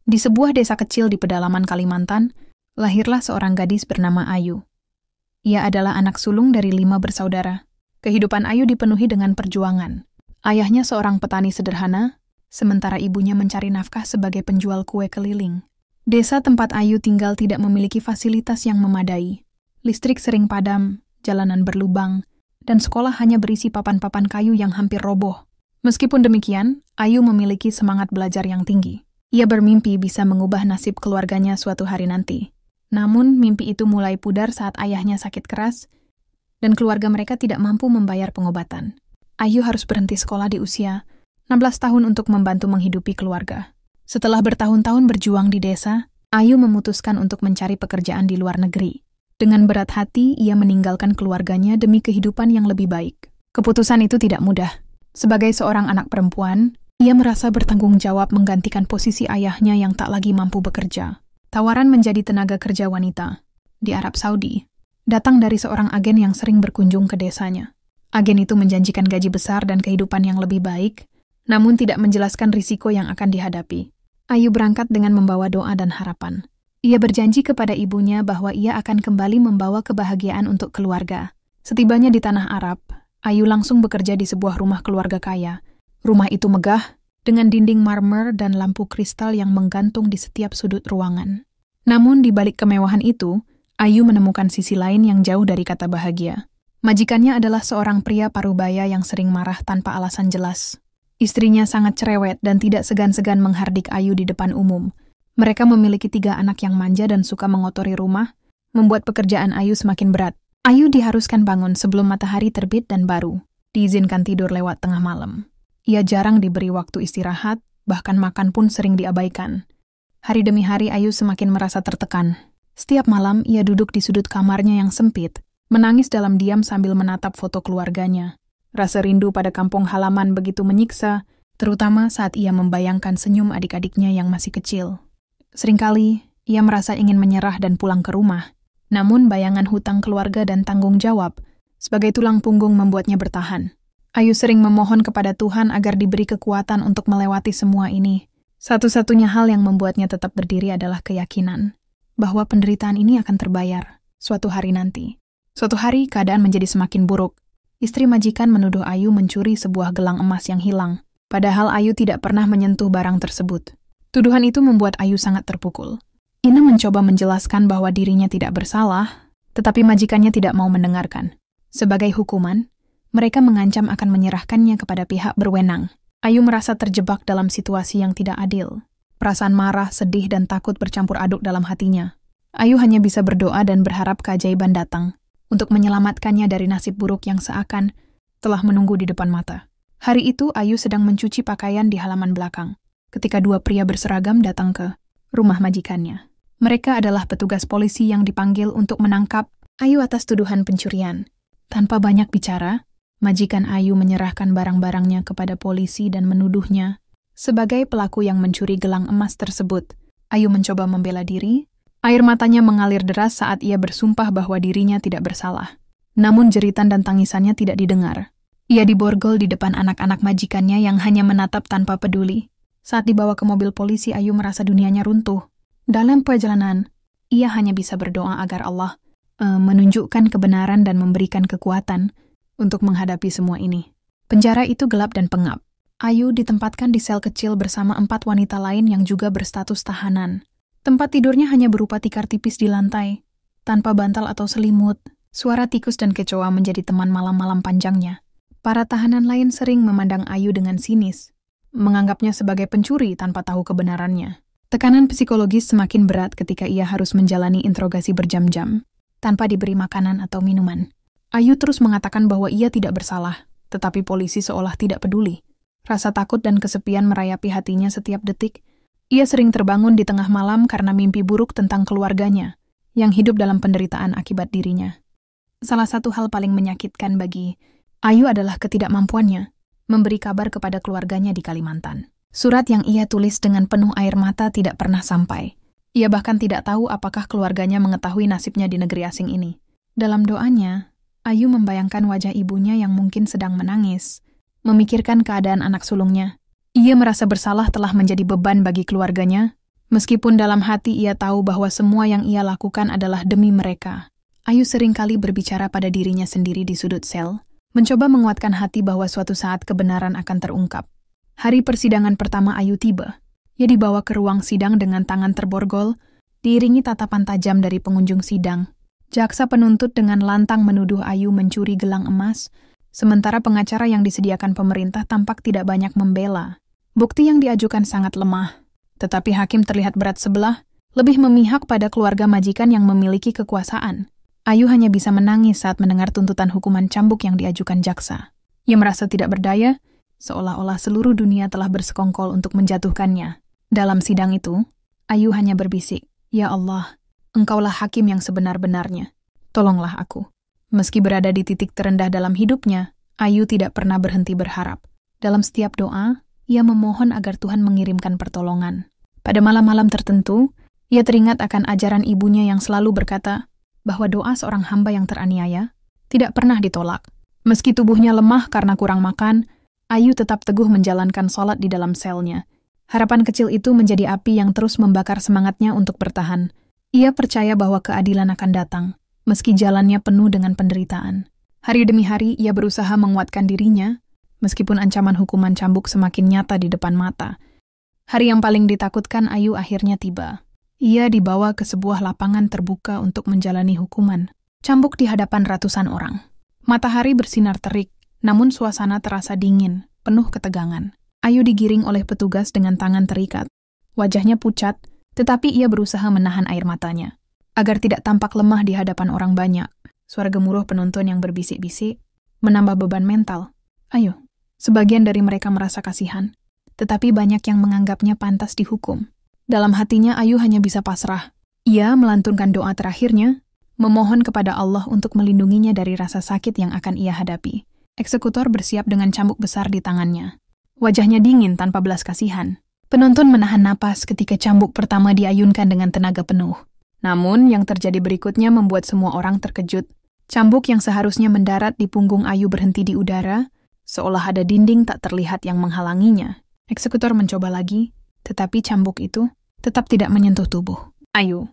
Di sebuah desa kecil di pedalaman Kalimantan, lahirlah seorang gadis bernama Ayu. Ia adalah anak sulung dari 5 bersaudara. Kehidupan Ayu dipenuhi dengan perjuangan. Ayahnya seorang petani sederhana, sementara ibunya mencari nafkah sebagai penjual kue keliling. Desa tempat Ayu tinggal tidak memiliki fasilitas yang memadai. Listrik sering padam, jalanan berlubang, dan sekolah hanya berisi papan-papan kayu yang hampir roboh. Meskipun demikian, Ayu memiliki semangat belajar yang tinggi. Ia bermimpi bisa mengubah nasib keluarganya suatu hari nanti. Namun, mimpi itu mulai pudar saat ayahnya sakit keras dan keluarga mereka tidak mampu membayar pengobatan. Ayu harus berhenti sekolah di usia 16 tahun untuk membantu menghidupi keluarga. Setelah bertahun-tahun berjuang di desa, Ayu memutuskan untuk mencari pekerjaan di luar negeri. Dengan berat hati, ia meninggalkan keluarganya demi kehidupan yang lebih baik. Keputusan itu tidak mudah. Sebagai seorang anak perempuan, ia merasa bertanggung jawab menggantikan posisi ayahnya yang tak lagi mampu bekerja. Tawaran menjadi tenaga kerja wanita di Arab Saudi datang dari seorang agen yang sering berkunjung ke desanya. Agen itu menjanjikan gaji besar dan kehidupan yang lebih baik, namun tidak menjelaskan risiko yang akan dihadapi. Ayu berangkat dengan membawa doa dan harapan. Ia berjanji kepada ibunya bahwa ia akan kembali membawa kebahagiaan untuk keluarga. Setibanya di tanah Arab, Ayu langsung bekerja di sebuah rumah keluarga kaya. Rumah itu megah, dengan dinding marmer dan lampu kristal yang menggantung di setiap sudut ruangan. Namun di balik kemewahan itu, Ayu menemukan sisi lain yang jauh dari kata bahagia. Majikannya adalah seorang pria parubaya yang sering marah tanpa alasan jelas. Istrinya sangat cerewet dan tidak segan-segan menghardik Ayu di depan umum. Mereka memiliki 3 anak yang manja dan suka mengotori rumah, membuat pekerjaan Ayu semakin berat. Ayu diharuskan bangun sebelum matahari terbit dan baru diizinkan tidur lewat tengah malam. Ia jarang diberi waktu istirahat, bahkan makan pun sering diabaikan. Hari demi hari Ayu semakin merasa tertekan. Setiap malam ia duduk di sudut kamarnya yang sempit, menangis dalam diam sambil menatap foto keluarganya. Rasa rindu pada kampung halaman begitu menyiksa, terutama saat ia membayangkan senyum adik-adiknya yang masih kecil. Seringkali, ia merasa ingin menyerah dan pulang ke rumah. Namun bayangan hutang keluarga dan tanggung jawab sebagai tulang punggung membuatnya bertahan. Ayu sering memohon kepada Tuhan agar diberi kekuatan untuk melewati semua ini. Satu-satunya hal yang membuatnya tetap berdiri adalah keyakinan bahwa penderitaan ini akan terbayar suatu hari nanti. Suatu hari keadaan menjadi semakin buruk. Istri majikan menuduh Ayu mencuri sebuah gelang emas yang hilang, padahal Ayu tidak pernah menyentuh barang tersebut. Tuduhan itu membuat Ayu sangat terpukul. Ina mencoba menjelaskan bahwa dirinya tidak bersalah, tetapi majikannya tidak mau mendengarkan. Sebagai hukuman, mereka mengancam akan menyerahkannya kepada pihak berwenang. Ayu merasa terjebak dalam situasi yang tidak adil. Perasaan marah, sedih, dan takut bercampur aduk dalam hatinya. Ayu hanya bisa berdoa dan berharap keajaiban datang untuk menyelamatkannya dari nasib buruk yang seakan telah menunggu di depan mata. Hari itu Ayu sedang mencuci pakaian di halaman belakang, ketika 2 pria berseragam datang ke rumah majikannya. Mereka adalah petugas polisi yang dipanggil untuk menangkap Ayu atas tuduhan pencurian. Tanpa banyak bicara, majikan Ayu menyerahkan barang-barangnya kepada polisi dan menuduhnya sebagai pelaku yang mencuri gelang emas tersebut. Ayu mencoba membela diri. Air matanya mengalir deras saat ia bersumpah bahwa dirinya tidak bersalah. Namun jeritan dan tangisannya tidak didengar. Ia diborgol di depan anak-anak majikannya yang hanya menatap tanpa peduli. Saat dibawa ke mobil polisi, Ayu merasa dunianya runtuh. Dalam perjalanan, ia hanya bisa berdoa agar Allah menunjukkan kebenaran dan memberikan kekuatan untuk menghadapi semua ini. Penjara itu gelap dan pengap. Ayu ditempatkan di sel kecil bersama 4 wanita lain yang juga berstatus tahanan. Tempat tidurnya hanya berupa tikar tipis di lantai, tanpa bantal atau selimut. Suara tikus dan kecoa menjadi teman malam-malam panjangnya. Para tahanan lain sering memandang Ayu dengan sinis, menganggapnya sebagai pencuri tanpa tahu kebenarannya. Tekanan psikologis semakin berat ketika ia harus menjalani interogasi berjam-jam, tanpa diberi makanan atau minuman. Ayu terus mengatakan bahwa ia tidak bersalah, tetapi polisi seolah tidak peduli. Rasa takut dan kesepian merayapi hatinya setiap detik. Ia sering terbangun di tengah malam karena mimpi buruk tentang keluarganya, yang hidup dalam penderitaan akibat dirinya. Salah satu hal paling menyakitkan bagi Ayu adalah ketidakmampuannya memberi kabar kepada keluarganya di Kalimantan. Surat yang ia tulis dengan penuh air mata tidak pernah sampai. Ia bahkan tidak tahu apakah keluarganya mengetahui nasibnya di negeri asing ini. Dalam doanya, Ayu membayangkan wajah ibunya yang mungkin sedang menangis, memikirkan keadaan anak sulungnya. Ia merasa bersalah telah menjadi beban bagi keluarganya, Meskipun dalam hati ia tahu bahwa semua yang ia lakukan adalah demi mereka. Ayu seringkali berbicara pada dirinya sendiri di sudut sel, mencoba menguatkan hati bahwa suatu saat kebenaran akan terungkap. Hari persidangan pertama Ayu tiba. Ia dibawa ke ruang sidang dengan tangan terborgol, diiringi tatapan tajam dari pengunjung sidang. Jaksa penuntut dengan lantang menuduh Ayu mencuri gelang emas, sementara pengacara yang disediakan pemerintah tampak tidak banyak membela. Bukti yang diajukan sangat lemah, tetapi hakim terlihat berat sebelah, lebih memihak pada keluarga majikan yang memiliki kekuasaan. Ayu hanya bisa menangis saat mendengar tuntutan hukuman cambuk yang diajukan jaksa. Ia merasa tidak berdaya, seolah-olah seluruh dunia telah bersekongkol untuk menjatuhkannya. Dalam sidang itu, Ayu hanya berbisik, "Ya Allah, Engkaulah hakim yang sebenar-benarnya. Tolonglah aku." Meski berada di titik terendah dalam hidupnya, Ayu tidak pernah berhenti berharap. Dalam setiap doa, ia memohon agar Tuhan mengirimkan pertolongan. Pada malam-malam tertentu, ia teringat akan ajaran ibunya yang selalu berkata bahwa doa seorang hamba yang teraniaya tidak pernah ditolak. Meski tubuhnya lemah karena kurang makan, Ayu tetap teguh menjalankan sholat di dalam selnya. Harapan kecil itu menjadi api yang terus membakar semangatnya untuk bertahan. Ia percaya bahwa keadilan akan datang, meski jalannya penuh dengan penderitaan. Hari demi hari ia berusaha menguatkan dirinya, meskipun ancaman hukuman cambuk semakin nyata di depan mata. Hari yang paling ditakutkan Ayu akhirnya tiba. Ia dibawa ke sebuah lapangan terbuka untuk menjalani hukuman. Cambuk di hadapan ratusan orang. Matahari bersinar terik, namun suasana terasa dingin, penuh ketegangan. Ayu digiring oleh petugas dengan tangan terikat. Wajahnya pucat, tetapi ia berusaha menahan air matanya, agar tidak tampak lemah di hadapan orang banyak. Suara gemuruh penonton yang berbisik-bisik menambah beban mental. Ayu, sebagian dari mereka merasa kasihan, tetapi banyak yang menganggapnya pantas dihukum. Dalam hatinya Ayu hanya bisa pasrah. Ia melantunkan doa terakhirnya, memohon kepada Allah untuk melindunginya dari rasa sakit yang akan ia hadapi. Eksekutor bersiap dengan cambuk besar di tangannya. Wajahnya dingin tanpa belas kasihan. Penonton menahan napas ketika cambuk pertama diayunkan dengan tenaga penuh. Namun, yang terjadi berikutnya membuat semua orang terkejut. Cambuk yang seharusnya mendarat di punggung Ayu berhenti di udara, seolah ada dinding tak terlihat yang menghalanginya. Eksekutor mencoba lagi, tetapi cambuk itu tetap tidak menyentuh tubuh Ayu.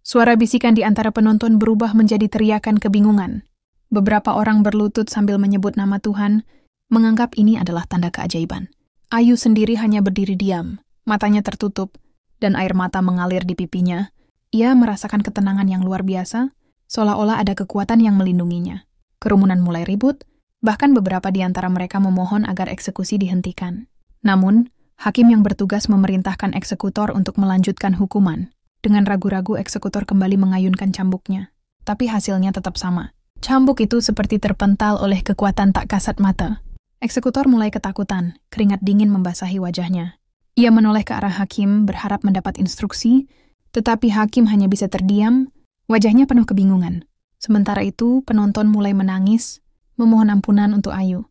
Suara bisikan di antara penonton berubah menjadi teriakan kebingungan. Beberapa orang berlutut sambil menyebut nama Tuhan, menganggap ini adalah tanda keajaiban. Ayu sendiri hanya berdiri diam, matanya tertutup, dan air mata mengalir di pipinya. Ia merasakan ketenangan yang luar biasa, seolah-olah ada kekuatan yang melindunginya. Kerumunan mulai ribut, bahkan beberapa di antara mereka memohon agar eksekusi dihentikan. Namun, hakim yang bertugas memerintahkan eksekutor untuk melanjutkan hukuman. Dengan ragu-ragu, eksekutor kembali mengayunkan cambuknya. Tapi hasilnya tetap sama. Cambuk itu seperti terpental oleh kekuatan tak kasat mata. Eksekutor mulai ketakutan, keringat dingin membasahi wajahnya. Ia menoleh ke arah hakim, berharap mendapat instruksi, tetapi hakim hanya bisa terdiam, wajahnya penuh kebingungan. Sementara itu, penonton mulai menangis, memohon ampunan untuk Ayu.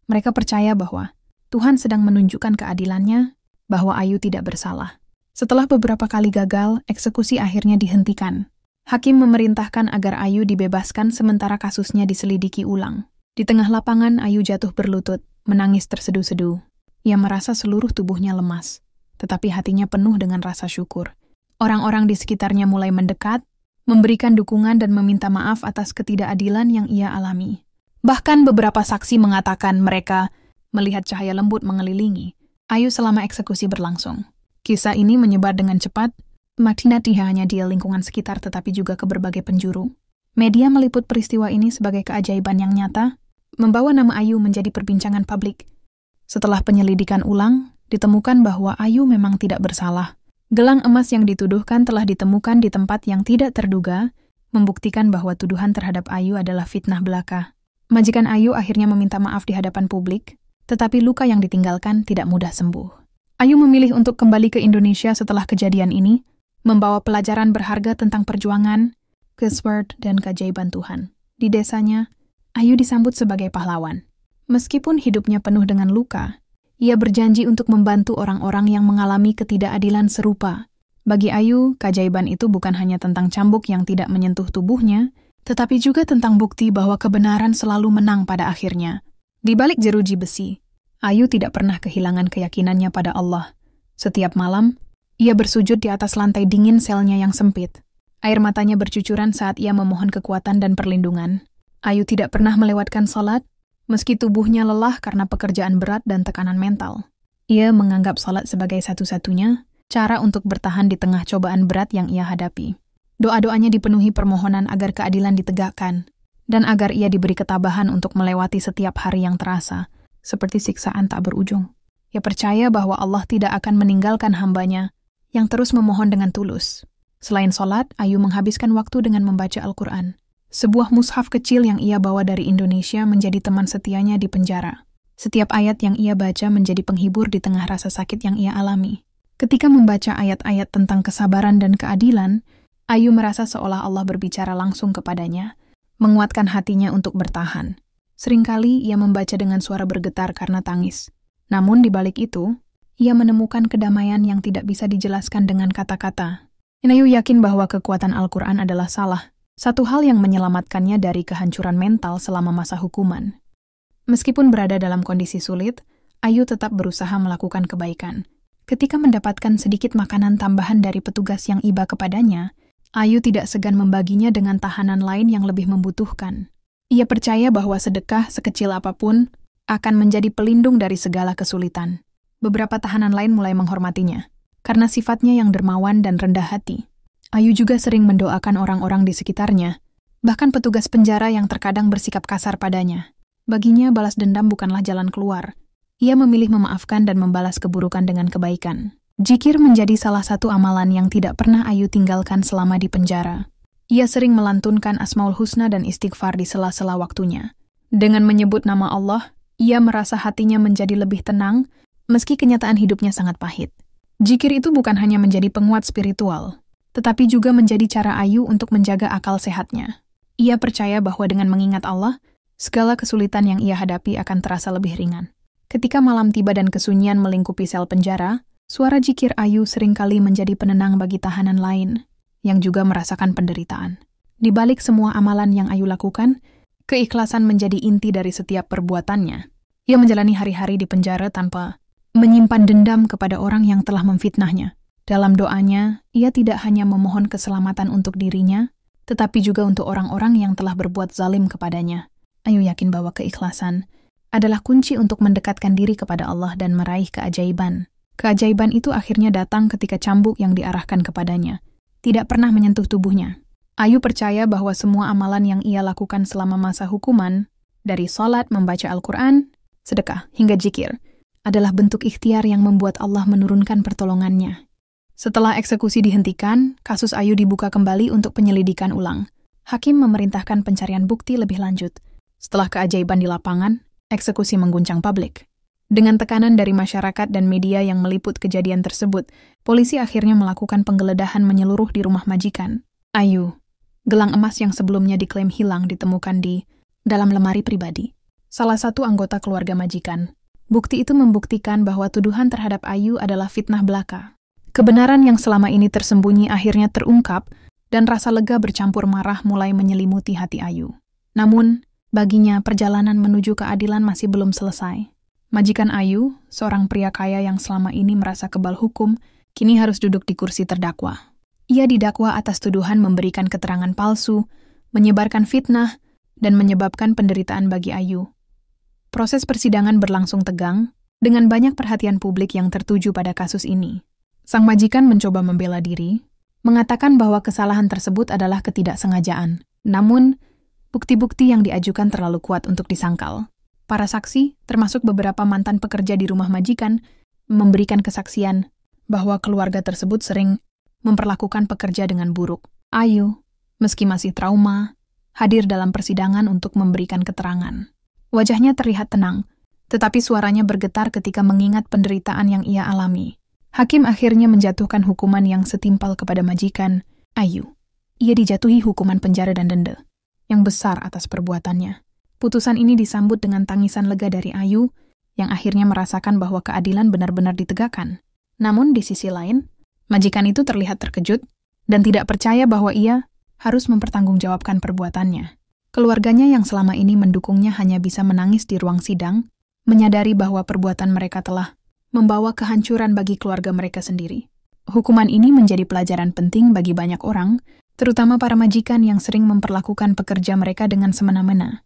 Mereka percaya bahwa Tuhan sedang menunjukkan keadilannya, bahwa Ayu tidak bersalah. Setelah beberapa kali gagal, eksekusi akhirnya dihentikan. Hakim memerintahkan agar Ayu dibebaskan sementara kasusnya diselidiki ulang. Di tengah lapangan, Ayu jatuh berlutut, menangis terseduh-seduh. Ia merasa seluruh tubuhnya lemas, tetapi hatinya penuh dengan rasa syukur. Orang-orang di sekitarnya mulai mendekat, memberikan dukungan dan meminta maaf atas ketidakadilan yang ia alami. Bahkan beberapa saksi mengatakan mereka melihat cahaya lembut mengelilingi Ayu selama eksekusi berlangsung. Kisah ini menyebar dengan cepat, tidak hanya di lingkungan sekitar tetapi juga ke berbagai penjuru. Media meliput peristiwa ini sebagai keajaiban yang nyata, membawa nama Ayu menjadi perbincangan publik. Setelah penyelidikan ulang, ditemukan bahwa Ayu memang tidak bersalah. Gelang emas yang dituduhkan telah ditemukan di tempat yang tidak terduga, membuktikan bahwa tuduhan terhadap Ayu adalah fitnah belaka. Majikan Ayu akhirnya meminta maaf di hadapan publik, tetapi luka yang ditinggalkan tidak mudah sembuh. Ayu memilih untuk kembali ke Indonesia setelah kejadian ini, membawa pelajaran berharga tentang perjuangan, kesabaran, dan keajaiban Tuhan. Di desanya, Ayu disambut sebagai pahlawan. Meskipun hidupnya penuh dengan luka, ia berjanji untuk membantu orang-orang yang mengalami ketidakadilan serupa. Bagi Ayu, keajaiban itu bukan hanya tentang cambuk yang tidak menyentuh tubuhnya, tetapi juga tentang bukti bahwa kebenaran selalu menang pada akhirnya. Di balik jeruji besi, Ayu tidak pernah kehilangan keyakinannya pada Allah. Setiap malam, Ia bersujud di atas lantai dingin selnya yang sempit. Air matanya bercucuran saat ia memohon kekuatan dan perlindungan. Ayu tidak pernah melewatkan sholat, meski tubuhnya lelah karena pekerjaan berat dan tekanan mental. Ia menganggap sholat sebagai satu-satunya cara untuk bertahan di tengah cobaan berat yang ia hadapi. Doa-doanya dipenuhi permohonan agar keadilan ditegakkan, dan agar ia diberi ketabahan untuk melewati setiap hari yang terasa, seperti siksaan tak berujung. Ia percaya bahwa Allah tidak akan meninggalkan hambanya yang terus memohon dengan tulus. Selain sholat, Ayu menghabiskan waktu dengan membaca Al-Quran. Sebuah mushaf kecil yang ia bawa dari Indonesia menjadi teman setianya di penjara. Setiap ayat yang ia baca menjadi penghibur di tengah rasa sakit yang ia alami. Ketika membaca ayat-ayat tentang kesabaran dan keadilan, Ayu merasa seolah Allah berbicara langsung kepadanya, menguatkan hatinya untuk bertahan. Seringkali ia membaca dengan suara bergetar karena tangis. Namun di balik itu, ia menemukan kedamaian yang tidak bisa dijelaskan dengan kata-kata. Ayu yakin bahwa kekuatan Al-Quran adalah salah satu hal yang menyelamatkannya dari kehancuran mental selama masa hukuman. Meskipun berada dalam kondisi sulit, Ayu tetap berusaha melakukan kebaikan. Ketika mendapatkan sedikit makanan tambahan dari petugas yang iba kepadanya, Ayu tidak segan membaginya dengan tahanan lain yang lebih membutuhkan. Ia percaya bahwa sedekah sekecil apapun akan menjadi pelindung dari segala kesulitan. Beberapa tahanan lain mulai menghormatinya, karena sifatnya yang dermawan dan rendah hati. Ayu juga sering mendoakan orang-orang di sekitarnya, bahkan petugas penjara yang terkadang bersikap kasar padanya. Baginya, balas dendam bukanlah jalan keluar. Ia memilih memaafkan dan membalas keburukan dengan kebaikan. Zikir menjadi salah satu amalan yang tidak pernah Ayu tinggalkan selama di penjara. Ia sering melantunkan Asmaul Husna dan istighfar di sela-sela waktunya. Dengan menyebut nama Allah, ia merasa hatinya menjadi lebih tenang, meski kenyataan hidupnya sangat pahit. Zikir itu bukan hanya menjadi penguat spiritual, tetapi juga menjadi cara Ayu untuk menjaga akal sehatnya. Ia percaya bahwa dengan mengingat Allah, segala kesulitan yang ia hadapi akan terasa lebih ringan. Ketika malam tiba dan kesunyian melingkupi sel penjara, suara zikir Ayu seringkali menjadi penenang bagi tahanan lain, yang juga merasakan penderitaan. Di balik semua amalan yang Ayu lakukan, keikhlasan menjadi inti dari setiap perbuatannya. Ia menjalani hari-hari di penjara tanpa menyimpan dendam kepada orang yang telah memfitnahnya. Dalam doanya, ia tidak hanya memohon keselamatan untuk dirinya, tetapi juga untuk orang-orang yang telah berbuat zalim kepadanya. Ayu yakin bahwa keikhlasan adalah kunci untuk mendekatkan diri kepada Allah dan meraih keajaiban. Keajaiban itu akhirnya datang ketika cambuk yang diarahkan kepadanya tidak pernah menyentuh tubuhnya. Ayu percaya bahwa semua amalan yang ia lakukan selama masa hukuman, dari sholat, membaca Al-Quran, sedekah, hingga zikir, adalah bentuk ikhtiar yang membuat Allah menurunkan pertolongannya. Setelah eksekusi dihentikan, kasus Ayu dibuka kembali untuk penyelidikan ulang. Hakim memerintahkan pencarian bukti lebih lanjut. Setelah keajaiban di lapangan, eksekusi mengguncang publik. Dengan tekanan dari masyarakat dan media yang meliput kejadian tersebut, polisi akhirnya melakukan penggeledahan menyeluruh di rumah majikan Ayu. Gelang emas yang sebelumnya diklaim hilang ditemukan di dalam lemari pribadi salah satu anggota keluarga majikan. Bukti itu membuktikan bahwa tuduhan terhadap Ayu adalah fitnah belaka. Kebenaran yang selama ini tersembunyi akhirnya terungkap, dan rasa lega bercampur marah mulai menyelimuti hati Ayu. Namun, baginya perjalanan menuju keadilan masih belum selesai. Majikan Ayu, seorang pria kaya yang selama ini merasa kebal hukum, kini harus duduk di kursi terdakwa. Ia didakwa atas tuduhan memberikan keterangan palsu, menyebarkan fitnah, dan menyebabkan penderitaan bagi Ayu. Proses persidangan berlangsung tegang, dengan banyak perhatian publik yang tertuju pada kasus ini. Sang majikan mencoba membela diri, mengatakan bahwa kesalahan tersebut adalah ketidaksengajaan. Namun, bukti-bukti yang diajukan terlalu kuat untuk disangkal. Para saksi, termasuk beberapa mantan pekerja di rumah majikan, memberikan kesaksian bahwa keluarga tersebut sering memperlakukan pekerja dengan buruk. Ayu, meski masih trauma, hadir dalam persidangan untuk memberikan keterangan. Wajahnya terlihat tenang, tetapi suaranya bergetar ketika mengingat penderitaan yang ia alami. Hakim akhirnya menjatuhkan hukuman yang setimpal kepada majikan Ayu. Ia dijatuhi hukuman penjara dan denda yang besar atas perbuatannya. Putusan ini disambut dengan tangisan lega dari Ayu, yang akhirnya merasakan bahwa keadilan benar-benar ditegakkan. Namun di sisi lain, majikan itu terlihat terkejut dan tidak percaya bahwa ia harus mempertanggungjawabkan perbuatannya. Keluarganya yang selama ini mendukungnya hanya bisa menangis di ruang sidang, menyadari bahwa perbuatan mereka telah membawa kehancuran bagi keluarga mereka sendiri. Hukuman ini menjadi pelajaran penting bagi banyak orang, terutama para majikan yang sering memperlakukan pekerja mereka dengan semena-mena.